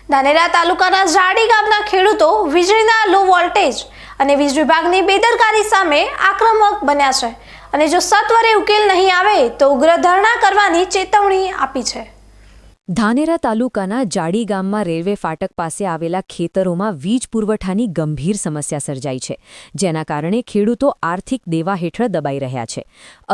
ધાનેરા તાલુકાના ઝાડી ગામના ખેડૂતો વીજળીના લો વોલ્ટેજ અને વીજ વિભાગની બેદરકારી સામે આક્રમક બન્યા છે અને જો સત્વરે ઉકેલ નહીં આવે તો ઉગ્ર ધરણા કરવાની ચેતવણી આપી છે। ધાનેરા તાલુકાના જાડી ગામમાં રેલવે ફાટક પાસે આવેલા ખેતરોમાં વીજ પુરવઠાની ગંભીર સમસ્યા સર્જાઈ છે, જેના કારણે ખેડૂતો આર્થિક દેવા હેઠળ દબાઈ રહ્યા છે।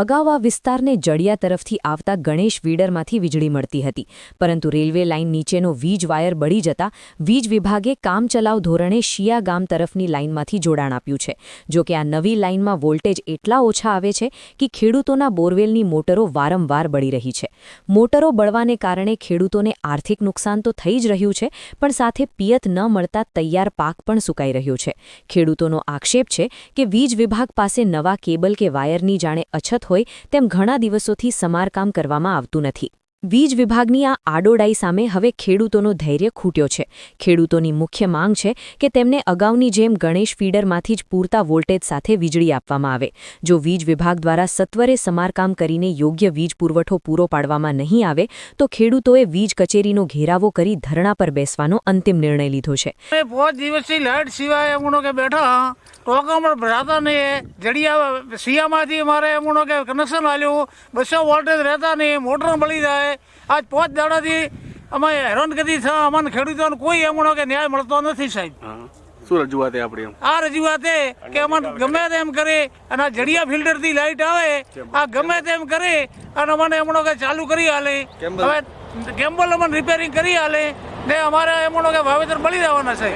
અગાઉ આ વિસ્તારને જડિયા તરફથી આવતા ગણેશ ફીડરમાંથી વીજળી મળતી હતી, પરંતુ રેલવે લાઇન નીચેનો વીજ વાયર બળી જતા વીજ વિભાગે કામચલાઉ ધોરણે શિયા ગામ તરફની લાઇનમાંથી જોડાણ આપ્યું છે। જો કે આ નવી લાઇનમાં વોલ્ટેજ એટલા ઓછા આવે છે કે ખેડૂતોના બોરવેલની મોટરો વારંવાર બળી રહી છે। મોટરો બળવાને કારણે ખેડૂતોને આર્થિક નુકસાન તો થઈ જ રહ્યું છે, પણ સાથે પિયત ન મળતા તૈયાર પાક પણ સુકાઈ રહ્યો છે। ખેડૂતોનો આક્ષેપ છે કે વીજ વિભાગ પાસે નવા કેબલ કે વાયરની જાણે અછત હોય તેમ ઘણા દિવસોથી સમારકામ કરવામાં આવતું નથી। વીજ વિભાગની આ આડોડાઈ સામે હવે ખેડૂતોનો ધૈર્ય ખૂટ્યો છે। ખેડૂતોની મુખ્ય માંગ છે કે તેમને અગાઉની જેમ ગણેશ ફીડરમાંથી જ પૂરતા વોલ્ટેજ સાથે વીજળી આપવામાં આવે। જો વીજ વિભાગ દ્વારા સત્વરે સમારકામ કરીને યોગ્ય વીજ પુરવઠો પૂરો પાડવામાં નહીં આવે તો ખેડૂતોએ વીજ કચેરીનો ઘેરાવો કરી ધરણા પર બેસવાનો અંતિમ નિર્ણય લીધો છે। बहुत દિવસથી લાઇટ સિવાય એમણો કે બેઠા ટોકામણ ભરાતા નહીં। જડિયા સિયામાંથી અમારે એમણો કે કનેક્શન આલ્યું, 200 વોલ્ટેજ રહેતા નહીં, મોટર મળી જાય। આજ 5 દાડાથી અમે હેરાનગતિ થયા। અમને ખેડૂતોને કોઈ એમણો કે ન્યાય મળતો નથી સાહેબ। શું રજૂઆત આપણી? આ રજૂઆત કે અમને ગમે તેમ કરે અને આ જડિયા ફિલ્ટરથી લાઇટ આવે, આ ગમે તેમ કરે અને અમને એમણો કે ચાલુ કરી હાલે। હવે કેમ્બલ અમને રિપેરિંગ કરી હાલે ને અમારે એમણો કે વાવેતર બળી જવાના છે।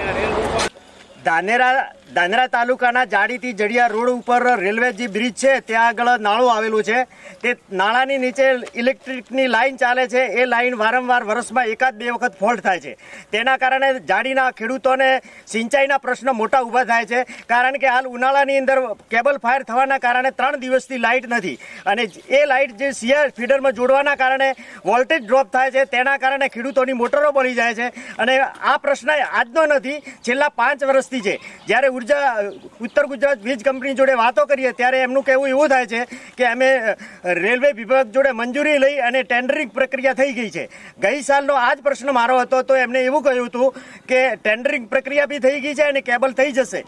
ધાનેરા તાલુકાના જાડીથી જડિયા રોડ ઉપર રેલવે જે બ્રિજ છે ત્યાં આગળ નાળું આવેલું છે। તે નાળાની નીચે ઇલેક્ટ્રિકની લાઇન ચાલે છે। એ લાઇન વારંવાર વર્ષમાં 1-2 વખત ફોલ્ટ થાય છે। તેના કારણે જાડીના ખેડૂતોને સિંચાઈના પ્રશ્ન મોટા ઊભા થાય છે, કારણ કે હાલ ઉનાળાની અંદર કેબલ ફાયર થવાના કારણે 3 દિવસથી લાઇટ નથી અને એ લાઇટ જે સિયા ફીડરમાં જોડવાના કારણે વોલ્ટેજ ડ્રોપ થાય છે। તેના કારણે ખેડૂતોની મોટરો બળી જાય છે અને આ પ્રશ્ન આજનો નથી, છેલ્લા 5 વર્ષથી છે। જ્યારે ઉત્તર ગુજરાત વીજ કંપની જોડે વાતો કરીએ ત્યારે એમનું કહેવું એવું થાય છે કે અમે રેલવે વિભાગ જોડે મંજૂરી લઈ અને ટેન્ડરિંગ પ્રક્રિયા થઈ ગઈ છે। ગઈ સાલનો આ જ પ્રશ્ન મારો હતો, તો એમને એવું કહ્યું હતું કે ટેન્ડરિંગ પ્રક્રિયા બી થઈ ગઈ છે અને કેબલ થઈ જશે।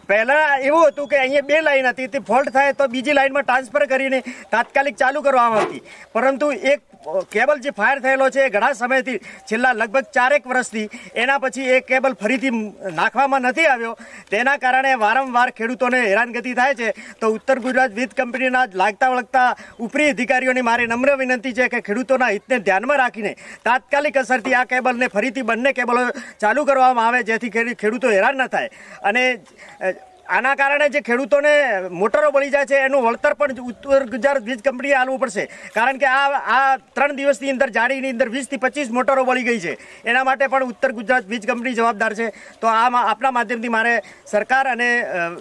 પહેલાં એવું હતું કે અહીંયા 2 લાઇન હતી, તે ફોલ્ટ થાય તો બીજી લાઇનમાં ટ્રાન્સફર કરીને તાત્કાલિક ચાલુ કરવામાં આવતી, પરંતુ એક કેબલ જે ફાયર થયેલો છે એ ઘણા સમયથી છેલ્લા લગભગ 4 વર્ષથી એના પછી એ કેબલ ફરીથી નાખવામાં નથી આવ્યો। તેના કારણે વારંવાર ખેડૂતોને હેરાનગતિ થાય છે। તો ઉત્તર ગુજરાત વીજ કંપનીના લાગતા વળગતા ઉપરી અધિકારીઓની મારી નમ્ર વિનંતી છે કે ખેડૂતોના હિતને ધ્યાનમાં રાખીને તાત્કાલિક અસરથી આ કેબલને ફરીથી બંને કેબલો ચાલુ કરવામાં આવે, જેથી ખેડૂતો હેરાન ન થાય। અને આના કારણે જે ખેડૂતોને મોટરો બળી જાય છે એનું વળતર પણ ઉત્તર ગુજરાત વીજ કંપનીએ આપવું પડશે, કારણ કે આ 3 દિવસની અંદર જાડીની અંદર 20 થી 25 મોટરો બળી ગઈ છે। એના માટે પણ ઉત્તર ગુજરાત વીજ કંપની જવાબદાર છે। તો આપણા માધ્યમથી મારે સરકાર અને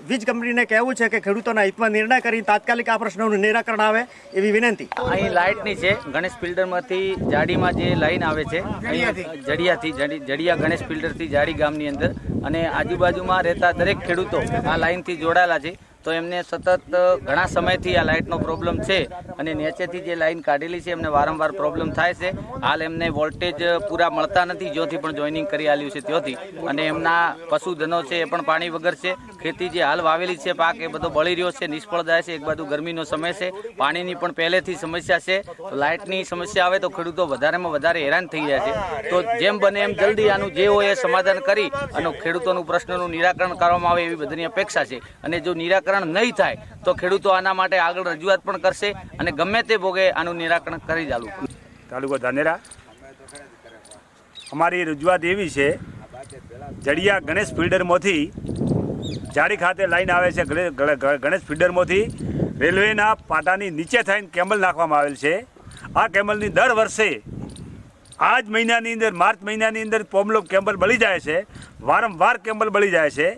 વીજ કંપનીને કહેવું છે કે ખેડૂતોના હિતમાં નિર્ણય કરી તાત્કાલિક આ પ્રશ્નોનું નિરાકરણ આવે એવી વિનંતી। અહીં લાઇટની છે, ગણેશ ફિલ્ટરમાંથી જાડીમાં જે લાઇન આવે છે જડિયા ગણેશ ફિલ્ટરથી જાડી ગામની અંદર, અને આજુબાજુમાં રહેતા દરેક ખેડૂતો આ લાઇનથી જોડાયેલા છે। તો એમને સતત ઘણા સમયથી આ લાઇટનો પ્રોબ્લેમ છે અને નીચેથી જે લાઇન કાઢેલી છે એમને વારંવાર પ્રોબ્લેમ થાય છે। હાલ એમને વોલ્ટેજ પૂરા મળતા નથી, જ્યોથી પણ જોઈનિંગ કરી આલ્યું છે ત્યોથી, અને એમના પશુધનો છે એ પણ પાણી વગર છે। ખેતી જે હાલ વાવેલી છે પાક એ બધો બળી રહ્યો છે, નિષ્ફળ જાય છે। એક બાજુ ગરમીનો સમય છે, પાણીની પણ પહેલેથી સમસ્યા છે, તો લાઇટની સમસ્યા આવે તો ખેડૂતો વધારેમાં વધારે હેરાન થઈ જાય છે। તો જેમ બને એમ જલ્દી આનું જે હોય એ સમાધાન કરી અને ખેડૂતોનું પ્રશ્નનું નિરાકરણ કરવામાં આવે એવી બધાની અપેક્ષા છે। અને જો નિરાકરણ નહીં થાય તો ખેડૂતો આના માટે આગળ રજૂઆત પણ કરશે અને ગમે તે ભોગે આનું નિરાકરણ કરી ચાલુ। તાલુકો ધાનેરા, અમારી રજૂઆત એવી છે, જડિયા ગણેશ ફિલ્ડરમાંથી જાડી ખાતે લાઈન આવે છે, ગણેશ ફિલ્ડરમાંથી રેલવેના પાટાની નીચે થઈને કેબલ નાખવામાં આવેલ છે। આ કેબલની દર વર્ષે આ જ મહિનાની અંદર માર્ચ મહિનાની અંદર કેબલ બળી જાય છે, વારંવાર કેબલ બળી જાય છે।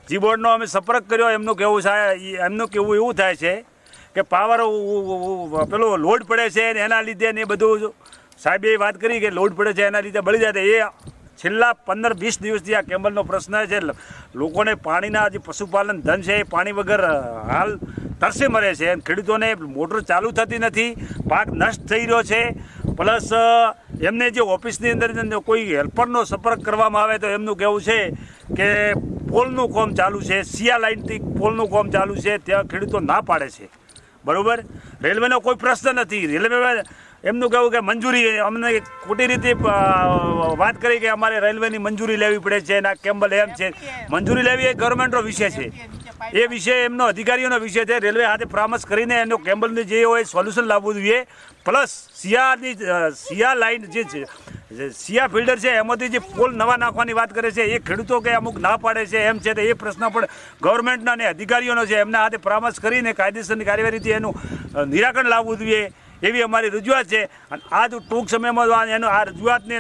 જી બોર્ડનો અમે સંપર્ક કર્યો, એમનું કહેવું એવું થાય છે કે પાવર પેલો લોડ પડે છે ને એના લીધે ને એ બધું સાહેબે વાત કરી કે લોડ પડે છે એના લીધે બળી જાય। એ છેલ્લા 15-20 દિવસથી આ કેબલનો પ્રશ્ન છે। લોકોને પાણીના જે પશુપાલન ધન છે એ પાણી વગર હાલ તરસે મરે છે। ખેડૂતોને મોટર ચાલુ થતી નથી, પાક નષ્ટ થઈ રહ્યો છે, પ્લસ એમને જે ઓફિસની અંદર કોઈ હેલ્પરનો સંપર્ક કરવામાં આવે તો એમનું કહેવું છે કે પોલનું કામ ચાલુ છે, સિયા લાઇનથી પોલનું કામ ચાલુ છે, ત્યાં ખેડૂતો ના પાડે છે. બરાબર, રેલવેનો કોઈ પ્રશ્ન નથી. રેલવે એમનું કહેવું કે મંજૂરી અમને ખોટી રીતે વાત કરી કે અમારે રેલવેની મંજૂરી લેવી પડે છે, એના કેમ્બલ એમ છે. મંજૂરી લેવી એ ગવર્મેન્ટનો વિષય છે, એ વિષય એમનો અધિકારીઓનો વિષય છે. રેલવે હાથે પરામર્શ કરીને એનો કેમ્બલની જે હોય સોલ્યુશન લાવવું જોઈએ. પ્લસ સિયા લાઇન જે છે, સિયા ફિલ્ડર છે, એમાંથી જે પોલ નવા નાખવાની વાત કરે છે, એ ખેડૂતો કે અમુક ના પાડે છે એમ છે, તો એ પ્રશ્ન પણ ગવર્મેન્ટના અને અધિકારીઓનો છે. એમના હાથે પરામર્શ કરીને કાયદેસરની કાર્યવાહીથી એનું નિરાકરણ લાવવું જોઈએ એવી અમારી રજૂઆત છે. અને આ જો ટૂંક સમયમાં એનો આ રજૂઆતને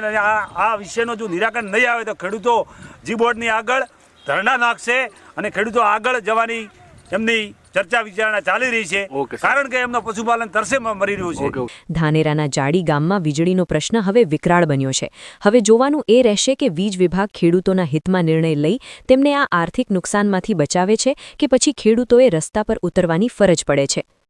આ વિષયનો જો નિરાકરણ નહીં આવે તો ખેડૂતો જી બોર્ડની આગળ ધરણા નાખશે અને ખેડૂતો આગળ જવાની એમની ચર્ચા વિચારણા ચાલી રહી છે. Okay sir. કારણ કે એમનું પશુપાલન તરસેમાં મરી રહ્યું છે. ઓકે. ધાનેરાના જાડી ગામમાં વીજળીનો પ્રશ્ન હવે વિકરાળ બન્યો છે. હવે જોવાનું એ રહેશે કે વીજ વિભાગ ખેડૂતોના હિતમાં નિર્ણય લઈ તેમને આ આર્થિક નુકસાનમાંથી બચાવે છે કે પછી ખેડૂતોએ રસ્તા પર ઉતરવાની ફરજ પડે છે.